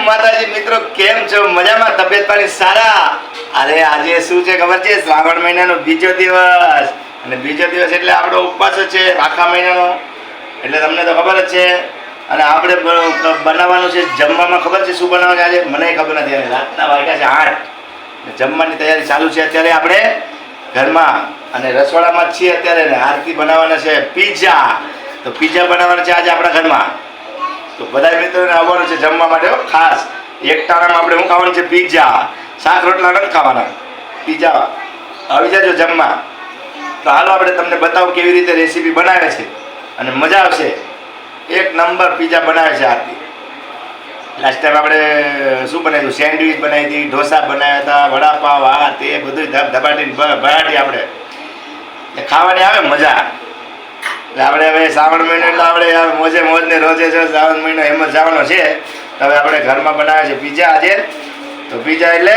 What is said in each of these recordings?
માતાજી મિત્રો, કેમ છો? મજામાં? તબિયત પાણી સારા? અરે આજે શું છે ખબર છે? શ્રાવણ મહિનાનો બીજો દિવસ, અને બીજો દિવસ એટલે આપણો ઉપવાસ જ છે આખા મહિનાનો, એટલે તમને તો ખબર જ છે. અને આપણે બનાવવાનું છે જમવામાં. ખબર છે શું બનાવવાનું છે આજે? મને ખબર નથી. અને રાતના વાગ્યા છે 8, જમવાની તૈયારી ચાલુ છે અત્યારે આપણે ઘરમાં, અને રસોડામાં જ છીએ અત્યારે. ને આરતી બનાવવાના છે પીઝા. તો પીઝા બનાવવાના છે આજે આપણા ઘરમાં. તો બધા મિત્રોને આવવાનું છે જમવા માટે ખાસ. એક ટાણામાં આપણે શું ખાવાનું છે? પીઝા. શાક રોટલા નથી ખાવાના, પીઝા. આવી જાજો જમવા. તો હાલો આપણે તમને બતાવું કેવી રીતે રેસીપી બનાવે છે, અને મજા આવશે. એક નંબર પીઝા બનાવે છે આરતી. લાસ્ટ ટાઈમ આપણે શું બનાવ્યું? સેન્ડવિચ બનાવી હતી, ઢોસા બનાવ્યા હતા, વડાપાવ, આ તે બધું ધબાટી ભરાટી આપણે ખાવાની આવે મજા. એટલે આપણે હવે શ્રાવણ મહિનો એટલે આપણે મોજે મોજ ને રોજે છે શ્રાવણ મહિનો એમ જ જવાનો છે. તો હવે આપણે ઘરમાં બનાવે છે પીઝા આજે. તો પીઝા એટલે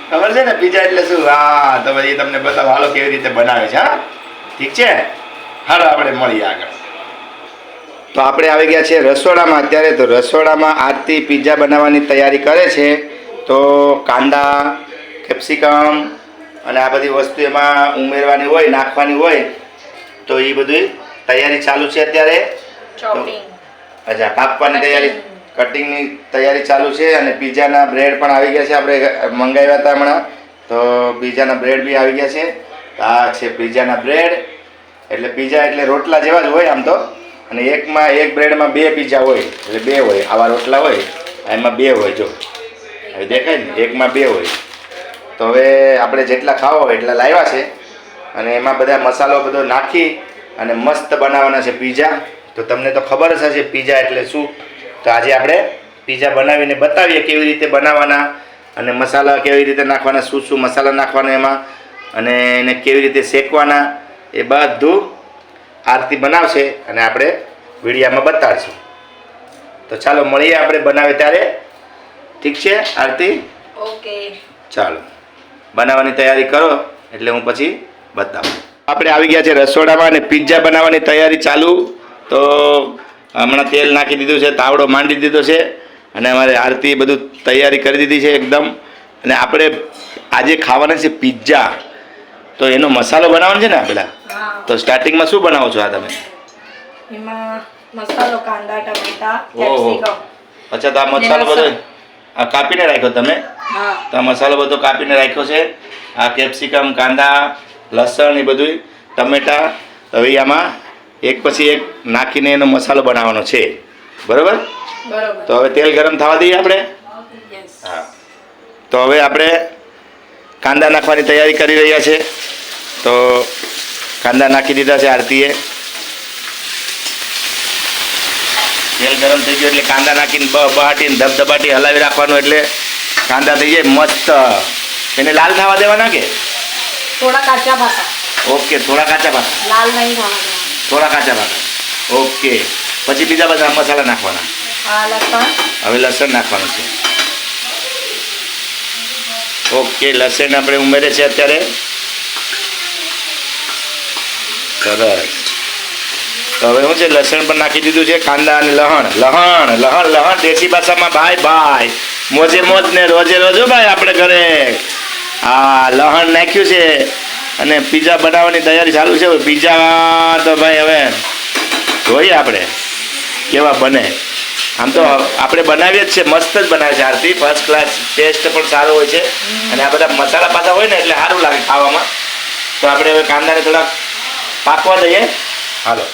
ખબર છે ને? પીઝા એટલે શું? હા, તો પછી તમને બતાવો હાલો કેવી રીતે બનાવે છે. હા, ઠીક છે, હાલો આપણે મળીએ આગળ. તો આપણે આવી ગયા છીએ રસોડામાં અત્યારે. તો રસોડામાં આરતી પીઝા બનાવવાની તૈયારી કરે છે. તો કાંદા, કેપ્સિકમ અને આ બધી વસ્તુ એમાં ઉમેરવાની હોય, નાખવાની હોય. તો એ બધી તૈયારી ચાલુ છે અત્યારે. અચ્છા, કાપવાની તૈયારી, કટિંગની તૈયારી ચાલુ છે. અને પીઝાના બ્રેડ પણ આવી ગયા છે. આપણે મંગાવ્યા હતા હમણાં, તો પીઝાના બ્રેડ બી આવી ગયા છે. આ છે પીઝાના બ્રેડ. એટલે પીઝા એટલે રોટલા જેવા જ હોય આમ તો. અને એક બ્રેડમાં 2 પીઝા હોય, એટલે 2 હોય. આવા રોટલા હોય, એમાં 2 હોય. જો હવે દેખાય ને, એકમાં 2 હોય. તો હવે આપણે જેટલા ખાવા હોય એટલા લાવ્યા છે. અને એમાં બધા મસાલો બધો નાખી અને મસ્ત બનાવવાના છે પીઝા. તો તમને તો ખબર જ હશે પીઝા એટલે શું. તો આજે આપણે પીઝા બનાવીને બતાવીએ કેવી રીતે બનાવવાના, અને મસાલા કેવી રીતે નાખવાના, શું શું મસાલા નાખવાના એમાં, અને એને કેવી રીતે શેકવાના, એ બધું આરતી બનાવશે અને આપણે વિડીયામાં બતાડશું. તો ચાલો મળીએ આપણે બનાવે ત્યારે. ઠીક છે આરતી? ઓકે, ચાલો બનાવવાની તૈયારી કરો એટલે હું પછી બતાવું. આપણે આવી ગયા છે રસોડામાં અને પીઝા બનાવવાની તૈયારી ચાલુ. તો હમણાં તેલ નાખી દીધું છે, તાવડો માંડી દીધો છે, અને અમારે આરતી બધું તૈયારી કરી દીધી છે એકદમ. અને આપણે આજે ખાવાના છે પીઝા. તો એનો મસાલો બનાવવાનો છે ને પેલા. તો સ્ટાર્ટિંગમાં શું બનાવો છો આ તમે? એમાં મસાલો, કાંદા, ટમેટા, ઓહો, કેપ્સિકમ. અચ્છા. તો આ મસાલો બધો આ કાપીને રાખ્યો તમે? હા, તો આ મસાલો બધો કાપીને રાખ્યો છે. આ કેપ્સિકમ, કાંદા, લસણ, એ બધું, ટમેટા. હવે આમાં એક પછી એક નાખીને એનો મસાલો બનાવવાનો છે, બરાબર? બરોબર. તો હવે તેલ ગરમ થવા દઈએ આપણે. યસ. હા, તો હવે આપણે કાંદા નાખવાની તૈયારી કરી રહ્યા છે. તો કાંદા નાખી દીધા છે આરતીએ. તેલ ગરમ થઈ ગયું એટલે કાંદા નાખીને બહાટીને ધબધબાટી હલાવી રાખવાનું, એટલે કાંદા થઈ જાય મસ્ત. એને લાલ થવા દેવાના કે થોડા કાચા પાકા? ઓકે, થોડા કાચા પાકા. લાલ નહીં થવા દેવાના. થોડા કાચા પાકા. ઓકે, પછી બીજા બધા મસાલા નાખવાના. હા, લસણ. હવે લસણ નાખવાનું છે. ઓકે, લસણ આપણે ઉમેરે છે અત્યારે. સરસ. તો હવે શું છે, લસણ પણ નાખી દીધું છે. કાંદા અને લહણ દેશી ભાષામાં ભાઈ મોજે મોજ ને રોજે રોજ ભાઈ આપણે ઘરે. હા, લહણ નાખ્યું છે. અને પીઝા બનાવવાની તૈયારી ચાલુ છે. પીઝા તો ભાઈ હવે જોઈએ આપણે કેવા બને. આમ તો આપણે બનાવીએ જ છે, મસ્ત જ બનાવે છે આરતી. ફર્સ્ટ ક્લાસ, ટેસ્ટ પણ સારો હોય છે. અને આ બધા મસાલા પાસા હોય ને એટલે સારું લાગે ખાવામાં. તો આપણે હવે કાંદાને થોડાક પાકવા દઈએ. હાલો,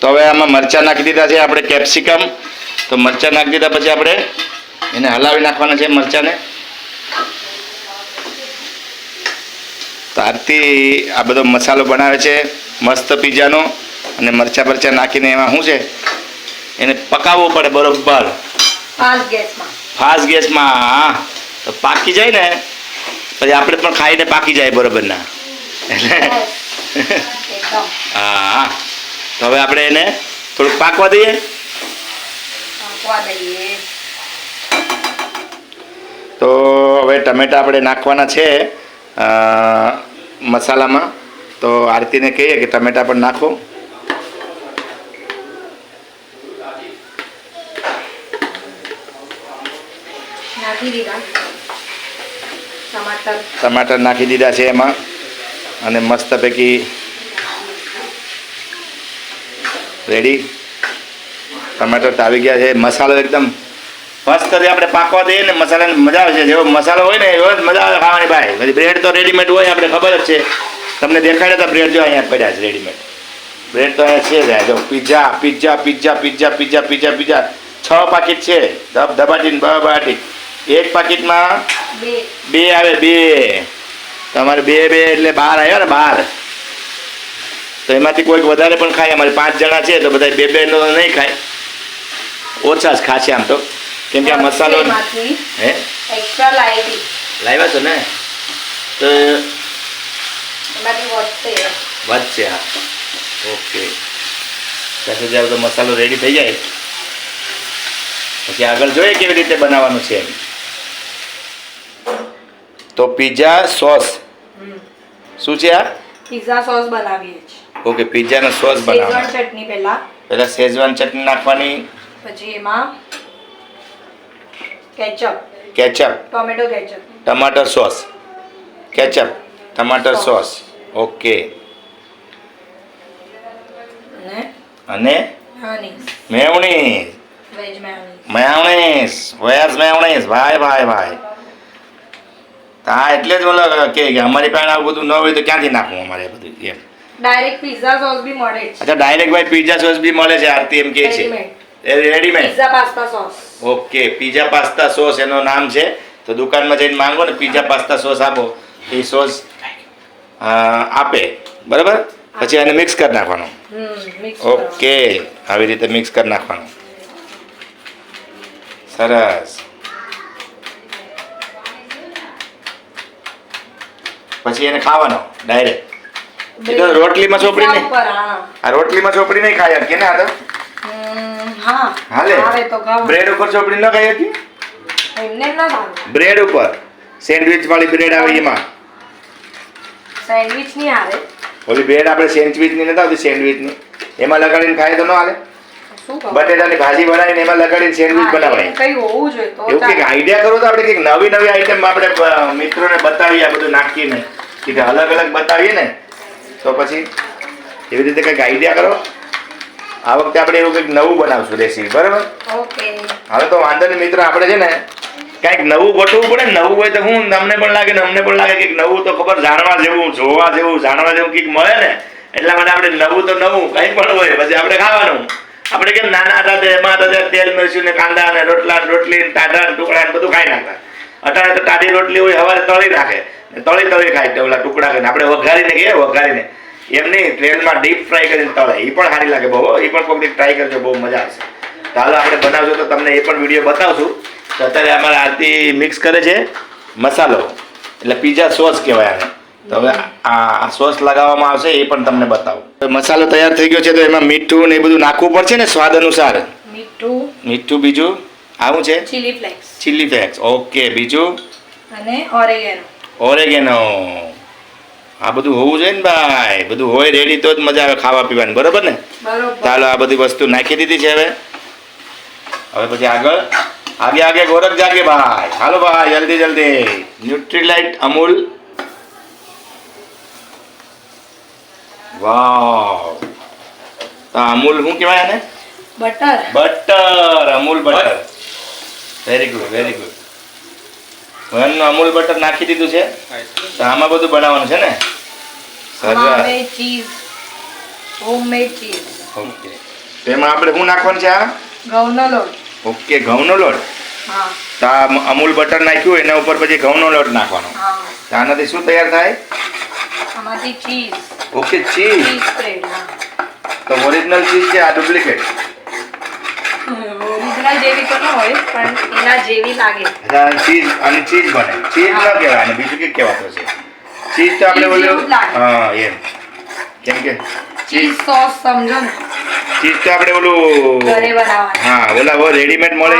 તો હવે આમાં મરચાં નાખી દીધા છે આપણે, કેપ્સિકમ. તો મરચાં નાખી દીધા પછી આપણે એને હલાવી નાખવાના છે મરચાંને. તો આરતી આ બધો મસાલો બનાવે છે મસ્ત પીઝાનો. અને મરચાં નાખીને એમાં શું છે, એને પકાવવું પડે બરોબર ફાસ્ટ ગેસમાં. તો પાકી જાય ને પછી આપણે પણ ખાઈને પાકી જાય બરોબર ના. એટલે હા, તો હવે આપણે એને થોડુંક પાકવા દઈએ. તો હવે ટમેટા આપણે નાખવાના છે મસાલામાં. તો આરતીને કહીએ કે ટમેટા પણ નાખો. નાખી દીધા ટમાટર. ટમાટર નાખી દીધા છે એમાં અને મસ્ત પૈકી રેડી. ટમાટર તો આવી ગયા છે. મસાલો એકદમ મસ્ત આપણે પાકવા દઈએ ને મસાલાની મજા આવે છે. જેવો મસાલો હોય ને એવો જ મજા આવે ખાવાની ભાઈ. પછી બ્રેડ તો રેડીમેડ હોય, આપણે ખબર જ છે. તમને દેખાડ્યા હતા બ્રેડ જો અહીંયા પડ્યા છે રેડીમેડ બ્રેડ તો અહીંયા છે. જો pizza pizza pizza pizza pizza pizza pizza 6 પાકીટ છે. દબાટીને બબાટી. એક પાકીટમાં 2 આવે. 2 તમારે 2 એટલે 12 આવ્યા ને 12. તો એમાંથી કોઈક વધારે પણ ખાય. અમારે 5 જણા છે તો બધા 2 નો નહીં ખાય, ઓછા જ ખાશે આમ તો, કેમ કે આ મસાલો હે એક્સ્ટ્રા લાઈટી લાવ્યા છો ને તો એમાંથી વધશે. હા ઓકે. ત્યાં સુધી તો મસાલો રેડી થઈ જાય પછી આગળ જોઈએ કેવી રીતે બનાવવાનું છે. તો પિઝા સોસ શું છે આ? પિઝા સોસ બનાવીએ છીએ. ઓકે, પિઝાનો સોસ બનાવવાનો. શેઝવાન ચટણી પહેલા શેઝવાન ચટણી નાખવાની, પછી એમાં કેચઅપ, ટોમેટો કેચઅપ, ટમાટર સોસ, કેચઅપ, ટમાટર સોસ. ઓકે. અને મેયોનીઝ, વેજ મેયોનીઝ. ભાઈ હા, એટલે જ બોલો કે અમારી પાસે આવું બધું ન હોય તો ક્યાંથી નાખવું અમારે બધું એમ. ડાયરેક્ટ પિઝા સોસ બી મળે છે. અચ્છા, ડાયરેક્ટ ભાઈ પિઝા સોસ બી મળે છે. આરતી એમ કે છે readymade. Pizza pasta sauce. Okay, pizza pasta sauce એનું નામ છે. તો દુકાનમાં જઈને માંગો ને પિઝા પાસ્તા સોસ આપો, એ સોસ આપે બરાબર. પછી એને મિક્સ કરી નાખવાનું. ઓકે, આવી રીતે મિક્સ કરી નાખવાનું. સરસ. પછી એને ખાવાનો ડાયરેક્ટ. એ તો રોટલીમાં ચોપડી નહીં, આ રોટલીમાં ચોપડી નહીં ખાય કે ના? હાલે બ્રેડ ઉપર ચોપડી ન ખાય કે એમને ના ભાવે. બ્રેડ ઉપર સેન્ડવિચ વાળી બ્રેડ આવે એમાં સેન્ડવિચ ની આવે. ઓલી બ્રેડ આપણે સેન્ડવિચ ની નથી આવતી, સેન્ડવિચ ની એમાં લગાડીને ખાય તો ન હાલે? બટેટાની ભાજી બનાવીને એમાં લગાડીને સેન્ડવિચ બનાવાય. કઈ હોવું જોઈએ તો એવું કંઈક આઈડિયા કરો તો આપણે કંઈક નવી નવી આઈટમ આપણે મિત્રોને બતાવીએ, આ બધું નાખીને કે અલગ અલગ બતાવીએ ને તો પછી એવી રીતે કંઈક આઈડિયા કરો. આ વખતે આપણે એવું કંઈક નવું બનાવશું રેસીપી, બરાબર? ઓકે. હવે તો વાંધો નહીં મિત્ર, આપણે છે ને કંઈક નવું ગોઠવવું પડે ને. નવું હોય તો હું તમને પણ લાગે ને અમને પણ લાગે કંઈક નવું તો ખબર જાણવા જેવું, જોવા જેવું, જાણવા જેવું કંઈક મળે ને. એટલા માટે આપણે નવું તો નવું કંઈ પણ હોય પછી આપણે ખાવાનું. આપણે કેમ નાના હતા એમાં હતા તેલ મરચું ને કાંદા ને રોટલા રોટલી ટાઢા ટુકડા ને બધું ખાઈ નાખતા. અત્યારે તો ટાઢી રોટલી હોય સવારે તળી નાખે, તળી ખાય ઓલા ટુકડા કરીને. આપણે વઘારીને એમ નહીં, તેલમાં ડીપ ફ્રાય કરીને તળે, એ પણ સારી લાગે બહુ. એ પણ કોઈક ટ્રાય કરજો, બહુ મજા આવશે. ચાલો આપણે બનાવશું તો તમને એ પણ વિડીયો બતાવશું. તો અત્યારે અમારે આરતી મિક્સ કરે છે મસાલો, એટલે પિઝા સોસ કહેવાય આને. તો હવે આ સોસ લગાવવામાં આવશે એ પણ તમને બતાવું. મસાલો તૈયાર થઈ ગયો છે તો એમાં મીઠું ને એ બધું નાખવું પડશે ને સ્વાદ અનુસાર. મીઠું બીજું આવું છે ચીલી ફ્લેક્સ. ઓકે, બીજું અને ઓરેગેનો. આ બધું હોવું જોઈએ ને ભાઈ, બધું હોય રેડી તો જ મજા આવે ખાવા પીવાની, બરોબર ને? ચાલો આ બધી વસ્તુ નાખી દીધી છે. હવે પછી આગે ગોરખ જાગે ભાઈ. હાલો ભાઈ, જલ્દી ન્યુટ્રીલાઇટ અમૂલ. વાવ, તો અમૂલ શું કહેવાય આને? Butter. Amul butter. Very good. વનનું અમૂલ બટર નાખી દીધું છે. તો આમાં બધું બનાવવાનું છે ને? Homemade cheese. ઓકે, તો એમાં આપણે શું નાખવાનું છે? આ ઘઉંનો લોટ. ઓકે, ઘઉંનો લોટ. હા. તો આ અમૂલ બટર નાખ્યું એના ઉપર પછી ઘઉંનો લોટ નાખવાનો. હા. તો આનાથી શું તૈયાર થાય? આમાંથી ચીઝ. Okay, cheese spread. તો ઓરિજિનલ ચીઝ છે, આ ડુપ્લિકેટ? ઓરિજિનલ જેવી તો ન હોય પણ એના જેવી લાગે. ચીઝ અને ચીઝ બને. ચીઝ ન કહેવાય અને બીજું કંઈક કહેવાતું છે. ચીઝ તો આપણે ઓલું એમ કેમ કે ચીઝ સોસ સમજો ને. ચીઝ તો આપણે ઓલું ઘરે બનાવવાનું. હા, ઓલા રેડીમેડ મળે.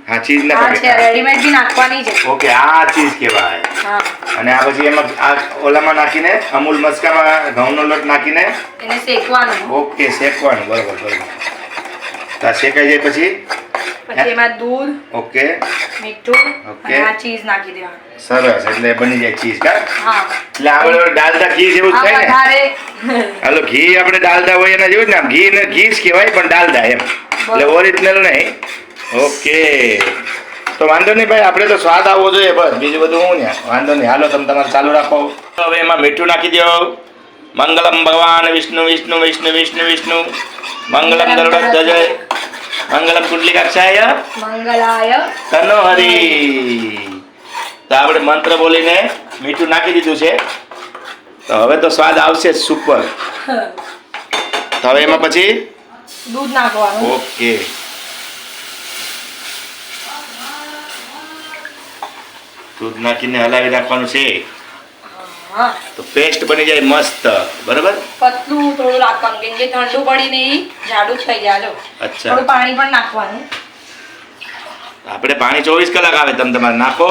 હા, ચીઝ ના છે, રેડીમેડ બી નાખવાની છે. ઓકે, આ ચીઝ કહેવાય. હા. અને આ પછી એમાં આ ઓલામાં નાખીને અમૂલ મસ્કામાં ઘઉંનો લોટ નાખીને એને શેકવાનું. ઓકે, શેકવાનું. બરોબર. તો શેકાઈ જાય પછી પછી એમાં દૂધ, ઓકે મીઠું ઓકે. અને આ ચીઝ નાખી દેવાનું. સરસ, એટલે બની જાય ચીઝ કા. હા એટલે આપણે ડાલડા ઘી જેવું જ આ થાય ને. વધારે હાલો, ઘી આપણે ડાલડા હોય એના જેવું જ ને, આમ ઘી ને ઘી જ કહેવાય પણ ડાલડા એમ, એટલે ઓરિજિનલ નહીં. ઓકે, તો વાંધો નહીં ભાઈ, આપણે તો સ્વાદ આવવો જોઈએ બસ, બીજું બધું હું ને વાંધો નહીં. હાલો, તમે તમારે ચાલુ રાખો. તો હવે એમાં મીઠું નાખી દો. મંગલમ ભગવાન વિષ્ણુ વિષ્ણુ વિષ્ણુ વિષ્ણુ વિષ્ણુ મંગલમ ગરુડધ્વજ મંગલમ પુંડલીકાક્ષાય મંગલાય તનોહરી. તો આપણે મંત્ર બોલીને મીઠું નાખી દીધું છે, તો હવે તો સ્વાદ આવશે સુપર. તો હવે એમાં પછી દૂધ નાખવાનું. ઓકે, દૂધ નાખીને હલાવી રાખવાનું છે, હા તો પેસ્ટ બની જાય મસ્ત. બરાબર. પતલું થોડું રાખવાનું કેમ કે ઠંડુ પડીને ઈ જાડું જ થઈ જાય. જો અચ્છા, થોડું પાણી પણ નાખવાનું. આપણે પાણી 24 કલાક આવે, તમે તમારે નાખો,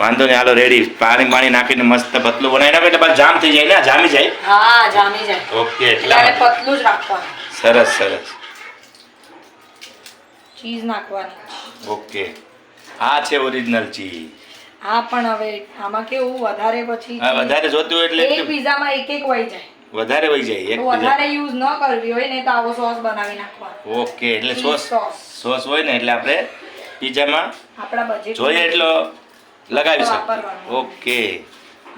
વાંધો નહીં. હાલો, રેડી. પાણી નાખીને મસ્ત પતલું બનાવી નાખો એટલે પાછું જામ થઈ જાય ને, જામી જાય. હા જામી જાય. ઓકે, એટલે આને પતલું જ રાખવાનું. સરસ સરસ. ચીઝ નાખવાની. ઓકે, આ છે ઓરિજિનલ ચીઝ. હા પણ હવે આમાં કેવું વધારે પછી હા, વધારે જોતું હોય એટલે એક એટલું પીઝામાં એક એક વહી જાય. વધારે વહી જાય એક તો બીજા. વધારે યુઝ ન કરવી હોય ને તો આવો સોસ બનાવી નાખવાનો. ઓકે, એટલે ચીઝ સોસ સોસ હોય ને એટલે આપણે પીઝામાં આપણા બજેટ જોઈએ એટલો લગાવી શકીએ. વાપરવાનો. ઓકે,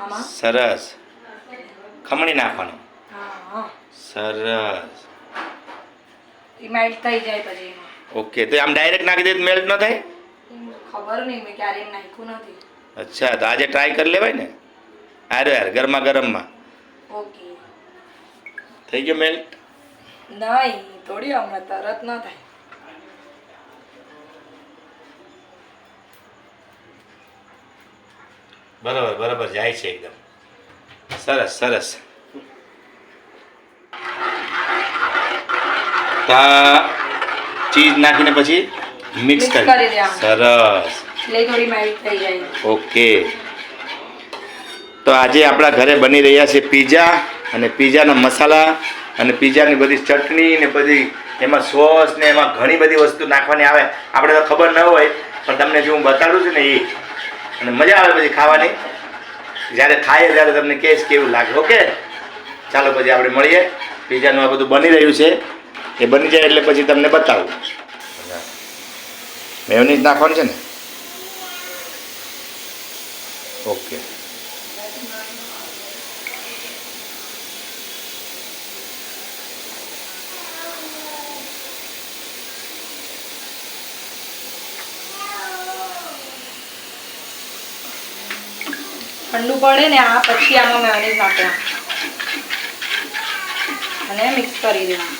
આમાં સરસ. ખમણી નાખવાનું. હા સરસ. એ મેલ્ટ થઈ જાય પછી એમાં. ઓકે, તો આમ ડાયરેક્ટ નાખી દે તો મેલ્ટ ન થાય? ખબર નહીં, મેં ક્યારેય નાખ્યું નથી. અચ્છા, તો આજે ટ્રાય કરી લેવાય ને. યાર ગરમા ગરમમાં ઓકે. થઈ ગયો મેલ્ટ. નહીં, થોડી હમણાં તરત ન થાય. બરાબર બરાબર, જાય છે એકદમ. સરસ સરસ. ચીઝ નાખીને પછી મિક્સ Mix કરી કરી દેવાનું. સરસ. એટલે થોડી મેલ્ટ થઈ જાય. ઓકે, તો આજે આપણા ઘરે બની રહ્યા છે પીઝા, અને પીઝાના મસાલા અને પીઝાની બધી ચટણી ને બધી એમાં સોસ ને એમાં ઘણી બધી વસ્તુ નાખવાની આવે. આપણે તો ખબર ન હોય, પણ તમને જે હું બતાડું છું ને એ, અને મજા આવે પછી ખાવાની. જ્યારે ખાઈએ ત્યારે તમને કહીશ કેવું લાગે. ઓકે, ચાલો પછી આપણે મળીએ. પીઝાનું આ બધું બની રહ્યું છે, એ બની જાય એટલે પછી તમને બતાવું. મેયોનીઝ નાખવાનું છે ને. ઓકે, ઠંડુ પડે ને આ પછી આમાં મેયોનીઝ નાખવાનું અને મિક્સ કરી દેવાનું.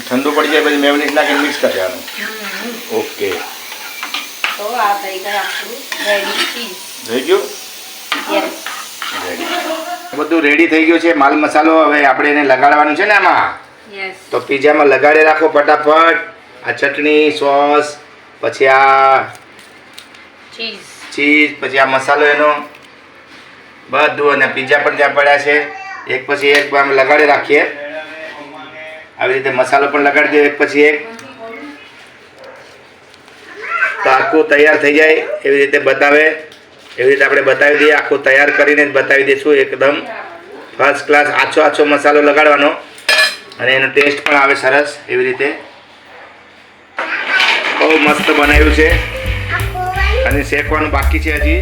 ઠંડુ પડી જાય પછી મેયોનીઝ નાખીને મિક્સ કરી દેવાનું. ઓકે, તો આ થઈ ગયું આપણું રેડી ચીઝ. થઈ ગયું. યસ. બધું રેડી થઈ ગયું છે. માલ મસાલો હવે આપણે એને લગાડવાનું છે ને આમાં. યસ. તો પીઝામાં લગાડી રાખો ફટાફટ. આ ચટણી, સોસ, પછી આ ચીઝ. ચીઝ, પછી આ મસાલો એનો બધું, અને પીઝા પણ ત્યાં પડ્યા છે. એક પછી એક આમ લગાડી રાખીએ. આવી રીતે મસાલો પણ લગાડી દો એક પછી એક. તો આખું તૈયાર થઈ જાય એવી રીતે બતાવે, એવી રીતે આપણે બતાવી દઈએ. આખું તૈયાર કરીને જ બતાવી દઈશું. એકદમ ફર્સ્ટ ક્લાસ આછો આછો મસાલો લગાડવાનો, અને એનો ટેસ્ટ પણ આવે સરસ એવી રીતે. બહુ મસ્ત બનાવ્યું છે, અને શેકવાનું બાકી છે હજી.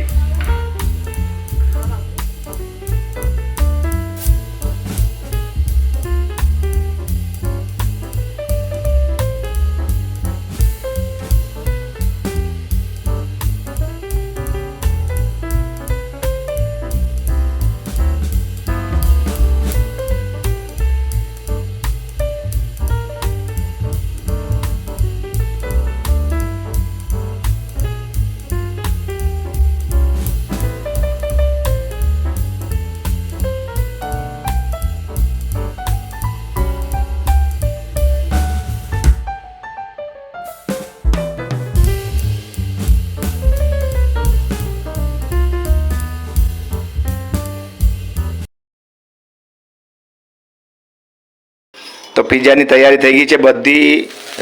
પીઝાની તૈયારી થઈ ગઈ છે, બધી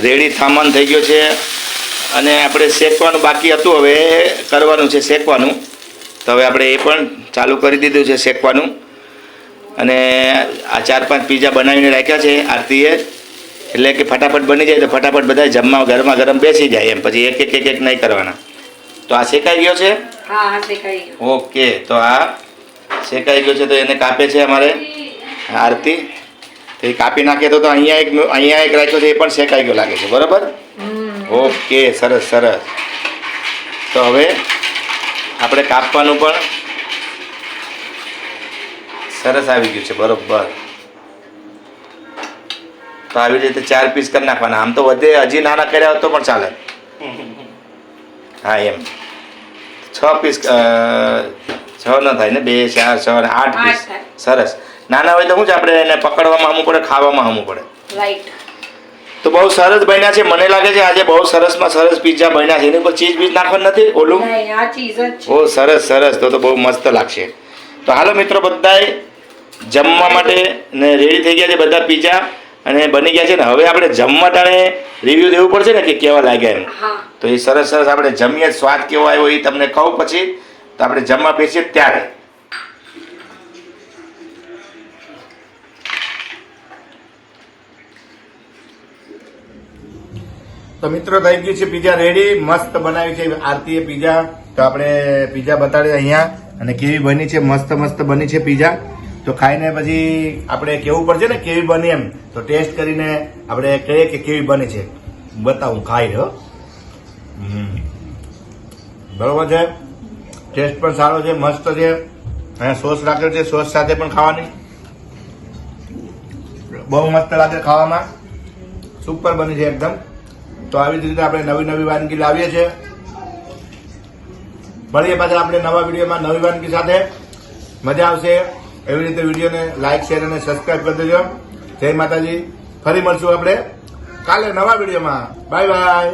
રેડી સામાન થઈ ગયો છે અને આપણે શેકવાનું બાકી હતું, હવે કરવાનું છે શેકવાનું. તો હવે આપણે એ પણ ચાલુ કરી દીધું છે શેકવાનું. અને આ 4-5 પીઝા બનાવીને રાખ્યા છે આરતીએ, એટલે કે ફટાફટ બની જાય તો ફટાફટ બધા જમવા ગરમા ગરમ બેસી જાય એમ, પછી એક નહીં કરવાના. તો આ શેકાઈ ગયો છે. હા હા શેકાઈ ગયો. ઓકે, તો આ શેકાઈ ગયો છે, તો એને કાપે છે અમારે આરતી. તો એ કાપી નાખે તો અહીંયા એક રાખ્યો છે, એ પણ શેકાઈ ગયો લાગે છે. બરાબર, ઓકે, સરસ સરસ. તો હવે આપણે કાપવાનું પણ સરસ આવી ગયું છે. બરોબર, તો આવી રીતે 4 પીસ કરી નાખવાના. આમ તો વધે, હજી નાના કર્યા હોત તો પણ ચાલે. હા એમ 6 પીસ, 6 ન થાય ને, 2, 4, 6 અને 8 પીસ. સરસ. નાના હોય તો શું છે, આપણે એને પકડવામાં હમવું પડે, ખાવામાં હમવું પડે. રાઈટ. તો બહુ સરસ બન્યા છે. મને લાગે છે આજે બહુ સરસમાં સરસ પિઝા બન્યા છે. એની ઉપર ચીઝ બીજ નાખવાનું નથી ઓલું? નહીં, આ ચીઝ જ છે. ઓ સરસ સરસ, તો બહુ મસ્ત લાગશે. તો હાલો મિત્રો, બધાય જમવા માટે ને રેડી થઈ ગયા છે બધા પિઝા અને બની ગયા છે ને. હવે આપણે જમવા ટાણે રિવ્યૂ દેવું પડશે ને કે કેવા લાગ્યા એમ. હા. તો એ સરસ સરસ આપણે જમીએ, સ્વાદ કેવો આવ્યો એ તમને કહું પછી. તો આપણે જમવા બેસીએ ત્યારે. તો મિત્રો થઈ ગયું છે પિઝા રેડી, મસ્ત બનાવી છે આરતીએ પિઝા. તો આપણે પિઝા બતાડીએ અહીંયા, અને કેવી બની છે, મસ્ત મસ્ત બની છે પિઝા. તો ખાઈને પછી આપણે કેવું પડશે ને કેવી બની એમ. તો ટેસ્ટ કરીને આપણે કહીએ કે કેવી બની છે. બતાવું, ખાઈ રહ્યો. બરોબર છે, ટેસ્ટ પણ સારો છે, મસ્ત છે. અહીંયા સોસ રાખ્યો છે, સોસ સાથે પણ ખાવાની બહુ મસ્ત લાગે ખાવામાં. સુપર બની છે એકદમ. તો આવી જ રીતે આપણે નવી નવી વાનગી લાવીએ છીએ. મળીએ પાછા આપણે નવા વિડીયોમાં નવી વાનગી સાથે. મજા આવશે. એવી રીતે વિડીયોને લાઈક, શેર અને સબસ્ક્રાઈબ કરી દેજો. જય માતાજી. ફરી મળશું આપણે કાલે નવા વિડીયોમાં. Bye bye.